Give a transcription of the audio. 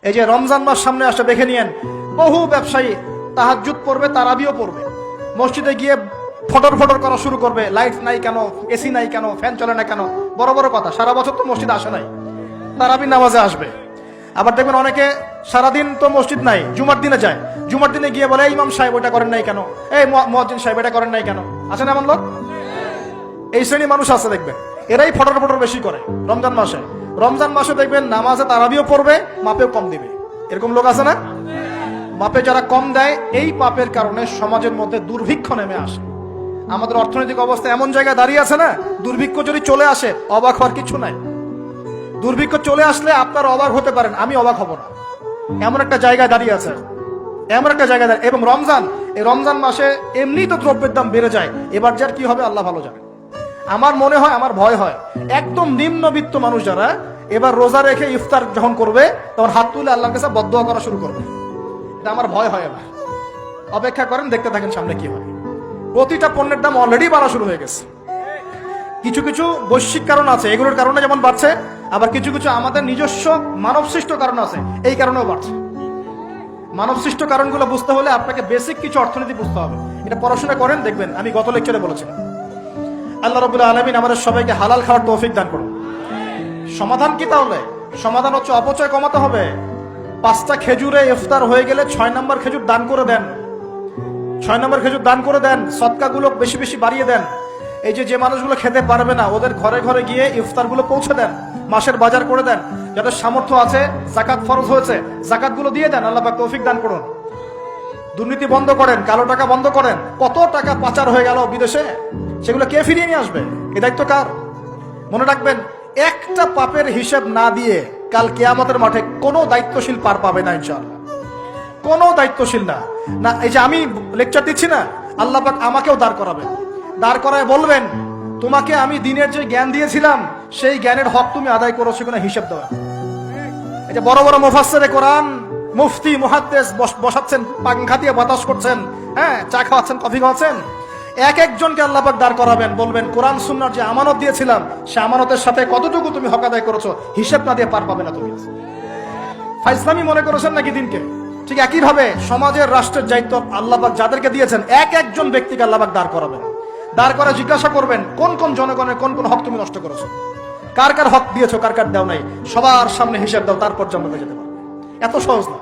এই যে রমজান মাস সামনে আসে দেখে নিয়েন, বহু ব্যবসায়ী তাহাজ্জুদ পড়বে, তারাবিও পড়বে, মসজিদে গিয়ে ফটর ফটর করা শুরু করবে, লাইট নাই কেন, এসি নাই কেন, ফ্যান চলে না কেন, বড় বড় কথা। সারা বছর তো মসজিদ আসে নাই, তারাবি নামাজে আসবে। আবার দেখবেন অনেকে সারাদিন তো মসজিদ নাই, জুমার দিনে যায়, জুমার দিনে গিয়ে বলে, এই ইমাম সাহেব ওটা করেন নাই কেন, এই মুয়াজ্জিন সাহেব এটা করেন নাই কেন। আছে না এমন লোক? এই শ্রেণী মানুষ আছে দেখবেন, এরাই ফটর ফটর বেশি করে রমজান মাসে। রমজান মাসে দেখবেন নামাজে তারাবিও পড়বে, মাপেও কম দিবে। এরকম লোক আছে না? মাপে যারা কম দেয়, এই পাপের কারণে সমাজের মধ্যে দুর্ভিক্ষ নেমে আসে। আমাদের অর্থনৈতিক অবস্থা এমন জায়গায় দাঁড়িয়ে আছে না, দুর্ভিক্ষ যদি চলে আসে অবাক হওয়ার কিছু নাই। দুর্ভিক্ষ চলে আসলে আপনার অবাক হতে পারেন, আমি অবাক হব না। এমন একটা জায়গায় দাঁড়িয়ে আছে, এমন একটা জায়গায় দাঁড়িয়ে। এবং রমজান, এই রমজান মাসে এমনি তো দ্রব্যের দাম বেড়ে যায়, এবার যার কি হবে আল্লাহ ভালো জানে। আমার মনে হয়, আমার ভয় হয়, একদম নিম্নবিত্ত মানুষ যারা এবার রোজা রেখে ইফতার যখন করবে, তখন হাত তুলে আল্লাহর কাছে বদদোয়া করা শুরু করবে। এটা আমার ভয় হয়। এবার অপেক্ষা করেন, দেখতে থাকেন সামনে কি হয়। প্রতিটা পণ্যের দাম অলরেডি বাড়া শুরু হয়ে গেছে। কিছু কিছু বৈশ্বিক কারণ আছে, এগুলোর কারণে যেমন বাড়ছে, আবার কিছু কিছু আমাদের নিজস্ব মানব সৃষ্ট কারণ আছে, এই কারণেও বাড়ছে। মানব সৃষ্ট কারণগুলো বুঝতে হলে আপনাকে বেসিক কিছু অর্থনীতি বুঝতে হবে। এটা পড়াশোনা করেন, দেখবেন আমি গত লেকচারে বলেছিলাম। আল্লাহ রাব্বুল আলামিন আমাদের সবাইকে হালাল খাওয়ার তৌফিক দান করুন। সমাধান কি তাহলে? সমাধান হচ্ছে অপচয় কমাতে হবে। 5টা খেজুরে ইফতার হয়ে গেলে 6 নম্বর খেজুর দান করে দেন। 6 নম্বর খেজুর দান করে দেন, সদকাগুলো বেশি বেশি বাড়িয়ে দেন। এই যে মানুষগুলো খেতে পারবে না, ওদের ঘরে ঘরে গিয়ে ইফতারগুলো পৌঁছে দেন, মাসের বাজার করে দেন। যাদের সামর্থ্য আছে, জাকাত ফরজ হয়েছে, জাকাতগুলো দিয়ে দেন। আল্লাহ পাক তৌফিক দান করুন। দুর্নীতি বন্ধ করেন, কালো টাকা বন্ধ করেন। কত টাকা পাচার হয়ে গেল বিদেশে, সেগুলো কে ফিরিয়ে নিয়ে আসবে? এ দায়িত্ব কার? মনে রাখবেন, একটা পাপের হিসাব না দিয়ে কাল কিয়ামতের মাঠে কোনো দায়িত্বশীল পার পাবে না ইনশাআল্লাহ। কোনো দায়িত্বশীল না। না, এই যে আমি লেকচার দিচ্ছি না, আল্লাহ পাক আমাকেও দাঁড় করাবেন। দাঁড় করায় বলবেন, তোমাকে আমি দিনের যে জ্ঞান দিয়েছিলাম, সেই জ্ঞানের হক তুমি আদায় করেছো কিনা হিসাব দেওয়া। এই যে বড় বড় মুফাসসিরে কোরআন, মুফতি, মুহাদ্দিস বসাচ্ছেন, পাংখা দিয়ে বাতাস করছেন, হ্যাঁ, চা খাওয়াচ্ছেন, কফি খাওয়াচ্ছেন। এক একজনকে আল্লাহ পাক দাঁড় করাবেন, বলবেন, কোরআন সুন্নাহর যে আমানত দিয়েছিলাম, সে আমানতের সাথে কতটুকু তুমি হক আদায় করেছো, হিসাব না দিয়ে পার পাবে না তুমি। ফাইজলামি মনে করেছেন নাকি দিনকে? ঠিক একই ভাবে সমাজের, রাষ্ট্রের দায়িত্ব আল্লাহ পাক যাদেরকে দিয়েছেন, এক একজন ব্যক্তিকে আল্লাহ পাক দাঁড় করাবেন। দাঁড় করে জিজ্ঞাসা করবেন, কোন কোন জনগণের কোন কোন হক তুমি নষ্ট করেছো, কার কার হক দিয়েছো, কার কার দাও নাই, সবার সামনে হিসাব দাও, তারপর জান্নাতে যেতে পারবে। এত সহজ না।